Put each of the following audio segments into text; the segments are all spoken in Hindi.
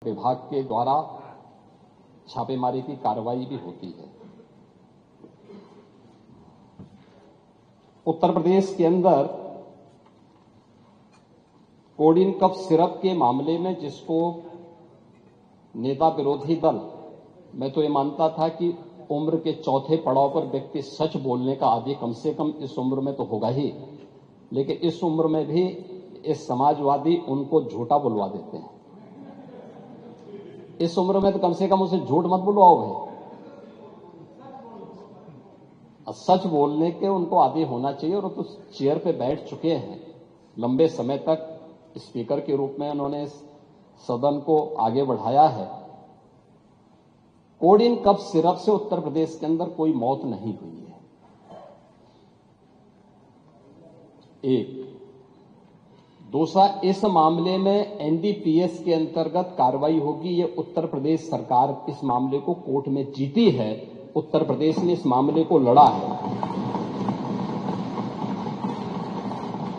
विभाग के द्वारा छापेमारी की कार्रवाई भी होती है। उत्तर प्रदेश के अंदर कोडिन कफ सिरप के मामले में जिसको नेता विरोधी दल, मैं तो ये मानता था कि उम्र के चौथे पड़ाव पर व्यक्ति सच बोलने का आदी कम से कम इस उम्र में तो होगा ही, लेकिन इस उम्र में भी इस समाजवादी उनको झूठा बुलवा देते हैं। इस उम्र में तो कम से कम उसे झूठ मत बुलवाओ भाई, सच बोलने के उनको आदी होना चाहिए। और तो चेयर पे बैठ चुके हैं लंबे समय तक, स्पीकर के रूप में उन्होंने सदन को आगे बढ़ाया है। कोडिन कफ सिरप से उत्तर प्रदेश के अंदर कोई मौत नहीं हुई है। एक दूसरा, इस मामले में एनडीपीएस के अंतर्गत कार्रवाई होगी। ये उत्तर प्रदेश सरकार इस मामले को कोर्ट में जीती है, उत्तर प्रदेश ने इस मामले को लड़ा है।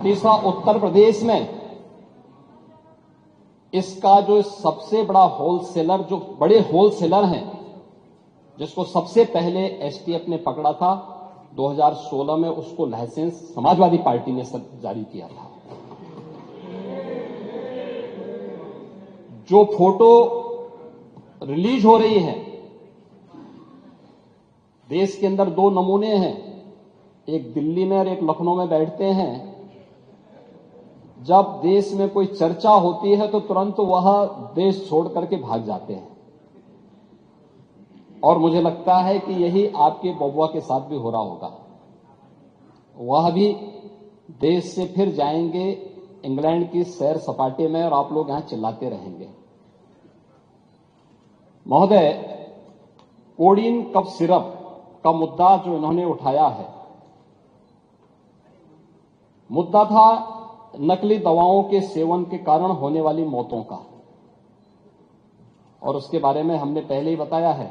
तीसरा, उत्तर प्रदेश में इसका जो सबसे बड़ा होलसेलर, जो बड़े होलसेलर हैं, जिसको सबसे पहले एसटीएफ ने पकड़ा था 2016 में, उसको लाइसेंस समाजवादी पार्टी ने जारी किया था। जो फोटो रिलीज हो रही है, देश के अंदर दो नमूने हैं, एक दिल्ली में और एक लखनऊ में बैठते हैं। जब देश में कोई चर्चा होती है तो तुरंत वह देश छोड़ करके भाग जाते हैं। और मुझे लगता है कि यही आपके बबुआ के साथ भी हो रहा होगा। वह भी देश से फिर जाएंगे इंग्लैंड की सैर सपाटे में और आप लोग यहां चिल्लाते रहेंगे। महोदय, कोडिन कफ सिरप का मुद्दा जो इन्होंने उठाया है, मुद्दा था नकली दवाओं के सेवन के कारण होने वाली मौतों का। और उसके बारे में हमने पहले ही बताया है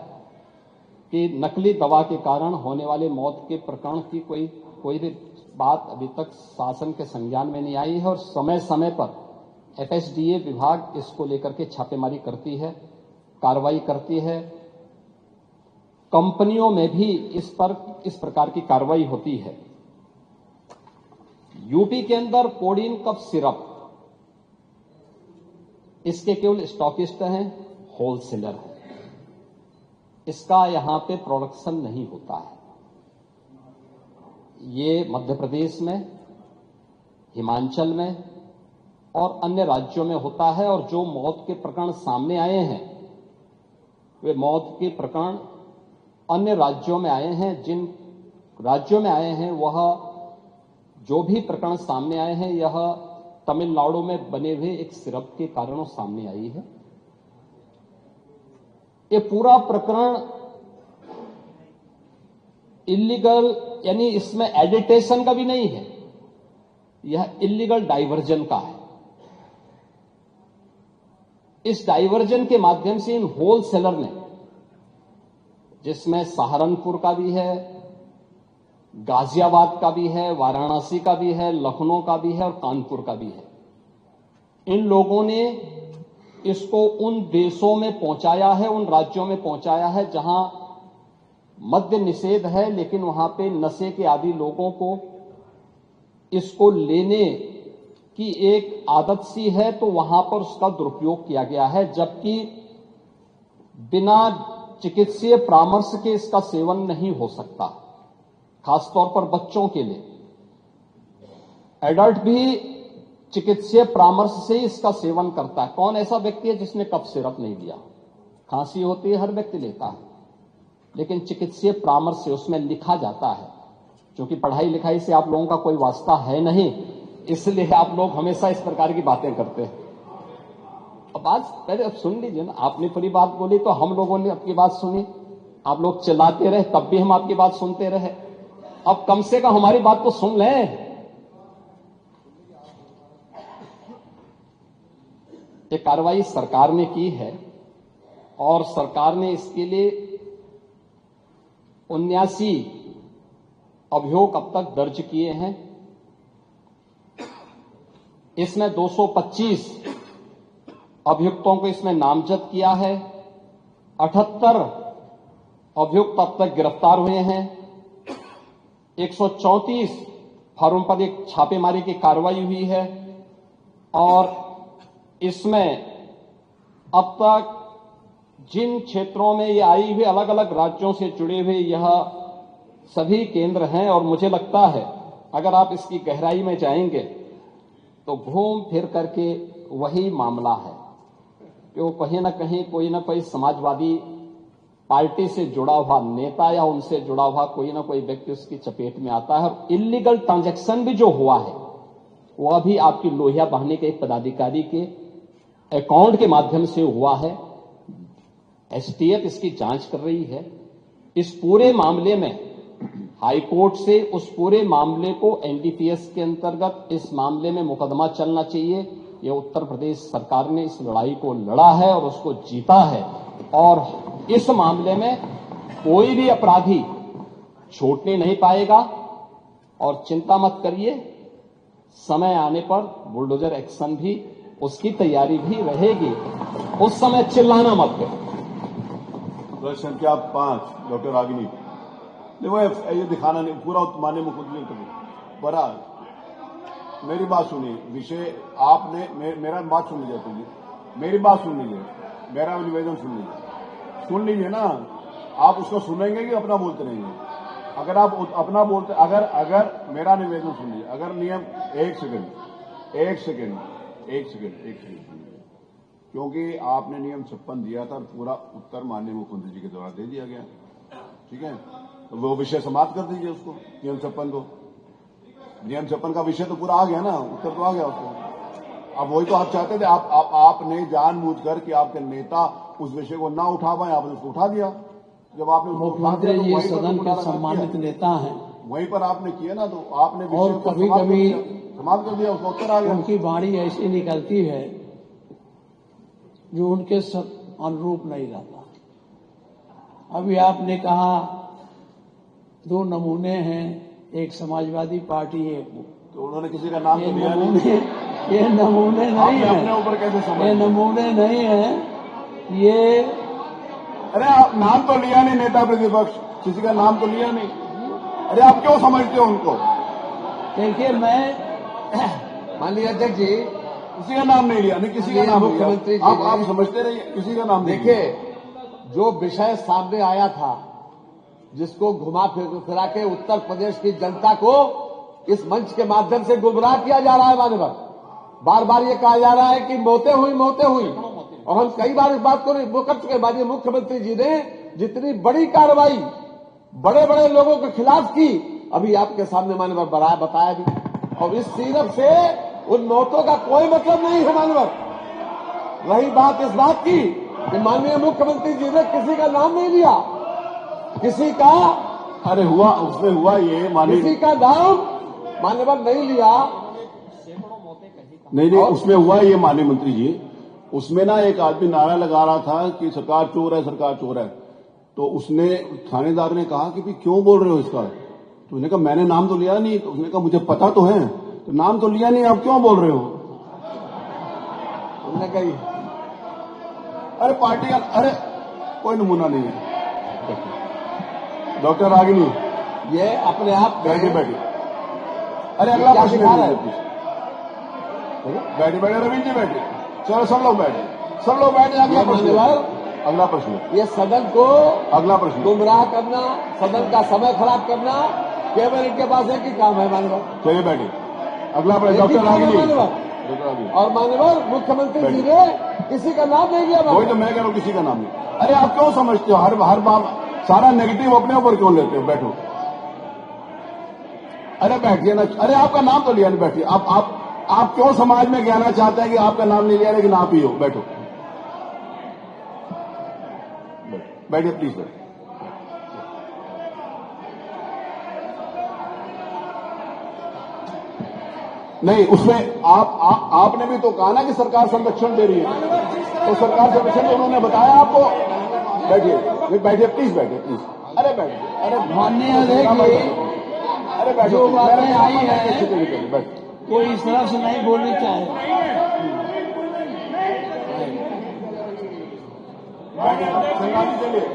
कि नकली दवा के कारण होने वाले मौत के प्रकरण की कोई भी बात अभी तक शासन के संज्ञान में नहीं आई है। और समय समय पर एफएसडीए विभाग इसको लेकर के छापेमारी करती है, कार्रवाई करती है। कंपनियों में भी इस प्रकार की कार्रवाई होती है। यूपी के अंदर कोडिन कफ सिरप इसके केवल स्टॉकिस्ट हैं, होलसेलर हैं। इसका यहां पे प्रोडक्शन नहीं होता है। ये मध्य प्रदेश में, हिमाचल में और अन्य राज्यों में होता है। और जो मौत के प्रकरण सामने आए हैं, वे मौत के प्रकरण अन्य राज्यों में आए हैं। जिन राज्यों में आए हैं, वह जो भी प्रकरण सामने आए हैं, यह तमिलनाडु में बने हुए एक सिरप के कारणों सामने आई है। ये पूरा प्रकरण इलीगल, यानी इसमें एडिटेशन का भी नहीं है, यह इलीगल डाइवर्जन का है। इस डाइवर्जन के माध्यम से इन होलसेलर ने, जिसमें सहारनपुर का भी है, गाजियाबाद का भी है, वाराणसी का भी है, लखनऊ का भी है और कानपुर का भी है, इन लोगों ने इसको उन देशों में पहुंचाया है, उन राज्यों में पहुंचाया है जहां मद्य निषेध है, लेकिन वहां पे नशे के आदी लोगों को इसको लेने की एक आदत सी है, तो वहां पर उसका दुरुपयोग किया गया है। जबकि बिना चिकित्सीय परामर्श के इसका सेवन नहीं हो सकता, खासतौर पर बच्चों के लिए। एडल्ट भी चिकित्सीय परामर्श से ही इसका सेवन करता है। कौन ऐसा व्यक्ति है जिसने कफ सिरप नहीं लिया? खांसी होती है, हर व्यक्ति लेता है, लेकिन चिकित्सीय परामर्श से उसमें लिखा जाता है। क्योंकि पढ़ाई लिखाई से आप लोगों का कोई वास्ता है नहीं, इसलिए आप लोग हमेशा इस प्रकार की बातें करते हैं। अब आज पहले अब सुन लीजिए ना, आपने पूरी बात बोली तो हम लोगों ने आपकी बात सुनी। आप लोग चिल्लाते रहे, तब भी हम आपकी बात सुनते रहे। अब कम से कम हमारी बात तो सुन लें। ये कार्रवाई सरकार ने की है और सरकार ने इसके लिए 79 अभियोग अब तक दर्ज किए हैं। इसमें 225 अभियुक्तों को इसमें नामजद किया है। 78 अभियुक्त अब तक गिरफ्तार हुए हैं। 134 फर्म पर एक छापेमारी की कार्रवाई हुई है और इसमें अब तक जिन क्षेत्रों में ये आई हुई अलग अलग राज्यों से जुड़े हुए यह सभी केंद्र हैं और मुझे लगता है अगर आप इसकी गहराई में जाएंगे तो घूम फिर करके वही मामला है कि वो कहीं ना कहीं कोई ना कोई समाजवादी पार्टी से जुड़ा हुआ नेता या उनसे जुड़ा हुआ कोई ना कोई व्यक्ति उसकी चपेट में आता है और इलीगल ट्रांजैक्शन भी जो हुआ है वह भी आपकी लोहिया बहाने के एक पदाधिकारी के अकाउंट के माध्यम से हुआ है। एसटीएफ इसकी जांच कर रही है। इस पूरे मामले में हाईकोर्ट से उस पूरे मामले को एनडीपीएस के अंतर्गत इस मामले में मुकदमा चलना चाहिए। यह उत्तर प्रदेश सरकार ने इस लड़ाई को लड़ा है और उसको जीता है और इस मामले में कोई भी अपराधी छूटने नहीं पाएगा। और चिंता मत करिए, समय आने पर बुलडोजर एक्शन भी उसकी तैयारी भी रहेगी, उस समय चिल्लाना मत करो। संख्या 5 डॉक्टर रागिनी देखो ये दिखाना नहीं पूरा माननीय मुख्यमंत्री बड़ा मेरी बात सुनिए विषय आपने मेरा बात सुन लीजिए तुम मेरी बात सुन लीजिए मेरा निवेदन सुन लीजिए ना। आप उसको सुनेंगे कि अपना बोलते रहेंगे? अगर आप अपना बोलते अगर मेरा निवेदन सुन लीजिए। अगर नियम एक सेकंड क्योंकि आपने नियम 56 दिया था और पूरा उत्तर माननीय मुख्यमंत्री जी के द्वारा दे दिया गया, ठीक है, तो वो विषय समाप्त कर दीजिए उसको। नियम 56 का विषय तो पूरा आ गया ना, उत्तर तो आ गया उसको। अब वही तो आप चाहते थे, आपने जानबूझकर कि आपके नेता उस विषय को ना उठा पाए, आपने उसको उठा दिया। जब आपने मुख्यमंत्री जी सदन के सम्मानित नेता हैं, वहीं पर आपने किया ना, तो आपने और कभी कभी समाप्त कर दिया, उसका उत्तर आ गया। उनकी वाणी ऐसी निकलती है जो उनके अनुरूप नहीं रहता। अभी आपने कहा 2 नमूने हैं, एक समाजवादी पार्टी एक, तो उन्होंने किसी का नाम तो लिया नहीं। ये नमूने नहीं है, अपने ऊपर कैसे समझ? ये नमूने नहीं है ये। अरे आप नाम तो लिया नहीं, नेता प्रतिपक्ष किसी का नाम तो लिया नहीं। अरे आप क्यों समझते हो उनको? देखिए मैं माननीय अध्यक्ष जी किसी का नाम नहीं लिया, नहीं किसी का नाम मुख्यमंत्री जी आप समझते रहिए, किसी का नाम नहीं लिया। देखिए जो विषय सामने आया था, जिसको घुमा फिरा के उत्तर प्रदेश की जनता को इस मंच के माध्यम से गुमराह किया जा रहा है। मान्यवर बार बार ये कहा जा रहा है कि मौतें हुई और हम कई बार इस बात को वो कर चुके। माननीय मुख्यमंत्री जी ने जितनी बड़ी कार्रवाई बड़े बड़े लोगों के खिलाफ की, अभी आपके सामने मान्यवर बताया भी, और इस सीरप से उन मौतों का कोई मतलब नहीं है। मान्यवर रही बात इस बात की कि माननीय मुख्यमंत्री जी ने किसी का नाम नहीं लिया, किसी का अरे हुआ उसमें हुआ ये माननीय किसी का नाम मान्यवर नहीं लिया। नहीं उसमें हुआ ये माननीय मंत्री जी, उसमें ना एक आदमी नारा लगा रहा था कि सरकार चोर है, सरकार चोर है। तो उसने थानेदार ने कहा कि भाई क्यों बोल रहे हो इसका? तो उसने कहा मैंने नाम तो लिया नहीं। तो उसने कहा मुझे पता तो है, तो नाम तो लिया नहीं, आप क्यों बोल रहे हो? उन्होंने कही अरे पार्टी का अरे कोई नमूना नहीं है। डॉक्टर रागिनी ये अपने आप बैठिए अरे अगला प्रश्न बैठिए रवीन जी बैठिए, चलो सब लोग बैठे। अगला प्रश्न ये सदन को अगला प्रश्न गुमराह करना, सदन का समय खराब करना केवल इनके पास एक ही काम है। मान्यवर चलिए बैठिए, अगला प्रश्न डॉक्टर रागिनी। और मान्यवर मुख्यमंत्री जी ने किसी का नाम नहीं लिया। वही तो मैं कह रहा हूँ, किसी का नाम नहीं। अरे आप क्यों समझते हो हर बार सारा नेगेटिव अपने ऊपर क्यों लेते हो? बैठो, अरे बैठिए ना। अरे आपका नाम तो लिया नहीं, बैठिए। आप क्यों समाज में कहना चाहते हैं कि आपका नाम नहीं लिया लेकिन आप ही हो? बैठो, बैठिए प्लीज बैठिए। नहीं उसमें आपने भी तो कहा ना कि सरकार संरक्षण दे रही है, तो सरकार संरक्षण उन्होंने बताया आपको। बैठिए प्लीज बैठिए। अरे बैठिए, अरे माननीय अध्यक्ष अरे बैठो, जो बातें आई हैं बैठ। कोई इस तरह से नहीं बोलनी चाहिए। संगाजी चलिए,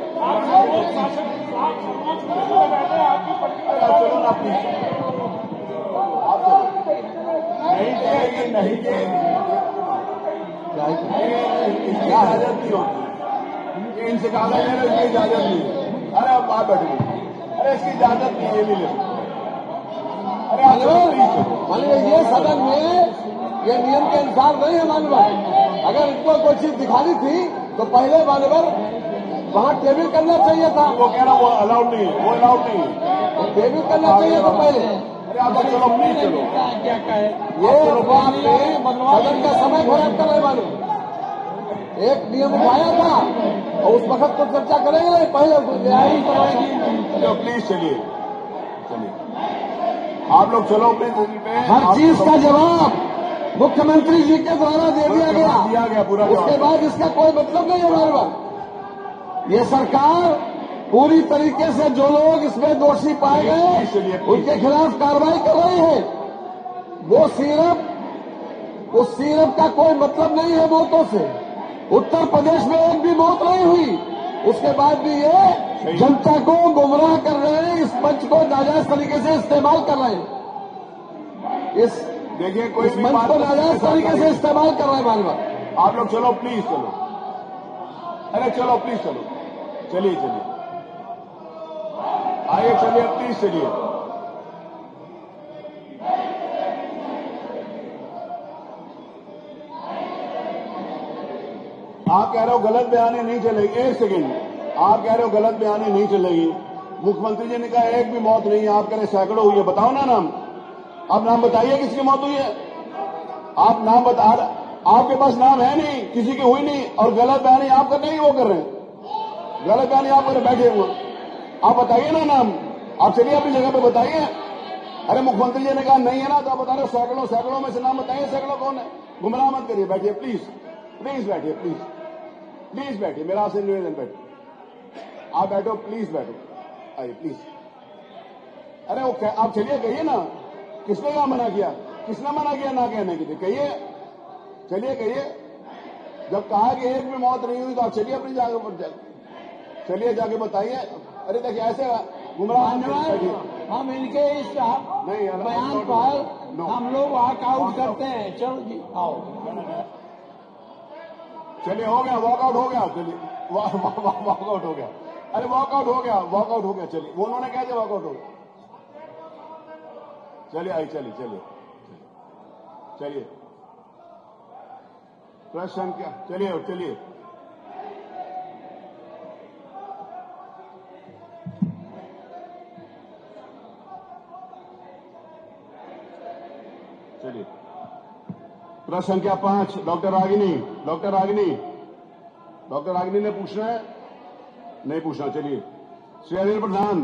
चलो ना प्लीज, आप चलो, नहीं चलेगी, नहीं चलेगी, इसकी इजाजत नहीं होती, इनसे कागज ले लो, इसकी इजाजत नहीं है। अरे अब आप बैठो, अरे इसकी इजाजत नहीं है, नहीं ले, अरे आप चलो प्लीज चलो। मानिए ये सदन में ये नियम के अनुसार नहीं है मानवर। अगर इनको कोई चीज दिखानी थी तो पहले मानवर वहां टेबल करना चाहिए था। वो कह रहा वो अलाउड नहीं है, वो अलाउड नहीं है, टेबल करना चाहिए था पहले। अरे आप चलो प्लीज चलो, क्या कहे ये आपने सदन का समय खराब कर रहे मालूम। एक नियम उठाया था और उस वक्त तो चर्चा करेंगे नहीं, पहले चलो प्लीज चलिए, चलिए आप लोग चलो प्लीज पे। हर चीज का जवाब मुख्यमंत्री जी के द्वारा दे दिया गया पूरा। उसके बाद इसका कोई मतलब नहीं है हमारे पास। ये सरकार पूरी तरीके से जो लोग इसमें दोषी पाए गए उनके खिलाफ कार्रवाई कर रही है। वो सिर्फ का कोई मतलब नहीं है मौतों से। उत्तर प्रदेश में एक भी मौत नहीं हुई, उसके बाद भी ये जनता को गुमराह कर रहे हैं, इस मंच को नाजायज तरीके से इस्तेमाल कर रहे हैं। देखिए कोई इस मंच को नाजायज तरीके से इस्तेमाल कर रहे हैं मानवा। आप लोग चलो प्लीज चलो, अरे चलो प्लीज चलो, चलिए चलिए, आइए चलिए प्लीज चलिए। आप कह रहे हो गलत बयानी नहीं चलेगी, एक सेकेंड, आप कह रहे हो गलत बयानी नहीं चलेगी। मुख्यमंत्री जी ने कहा एक भी मौत नहीं है, आप कह रहे सैकड़ों हुई है, बताओ ना नाम, आप नाम बताइए किसकी मौत हुई है। आप नाम बता, आपके पास नाम है नहीं, किसी की हुई नहीं, और गलत बयानी आप कर नहीं, वो कर रहे हैं, गलत बयानी आप कर बैठे हुए, आप बताइए ना नाम, आप चलिए अपनी जगह पे बताइए। अरे मुख्यमंत्री जी ने कहा नहीं है ना, तो आप बता रहे सैकड़ों, सैकड़ों में से नाम बताइए, सैकड़ों कौन है, गुमराह मत करिए, बैठिए प्लीज, प्लीज बैठिए, प्लीज प्लीज बैठिए, मेरा आपसे निवेदन, बैठिए, आप बैठो, प्लीज बैठो, आइए प्लीज। अरे वो आप चलिए, कहिए ना, किसने क्या मना किया, किसने मना किया ना कहने के लिए, कहिए, चलिए कहिए। जब कहा कि एक भी मौत नहीं हुई तो आप चलिए अपनी जगह पर, चलिए जाके बताइए। अरे देखिए ऐसे गुमराह, हम इनके इस बयान पर हम लोग वॉकआउट करते हैं। चलो जी आओ, चलिए हो गया, वॉकआउट हो गया, चलिए वॉकआउट हो गया, अरे वॉकआउट हो गया, वॉकआउट हो गया, चलिए वो उन्होंने कहा वॉकआउट हो गया, चलिए आई, चलिए चलिए चलिए, प्रश्न क्या, चलिए चलिए, चलिए प्रश्न संख्या 5, doctor Ragini, doctor Ragini, doctor Ragini ने पूछना है, नहीं पूछना, चलिए श्री अनिल प्रधान।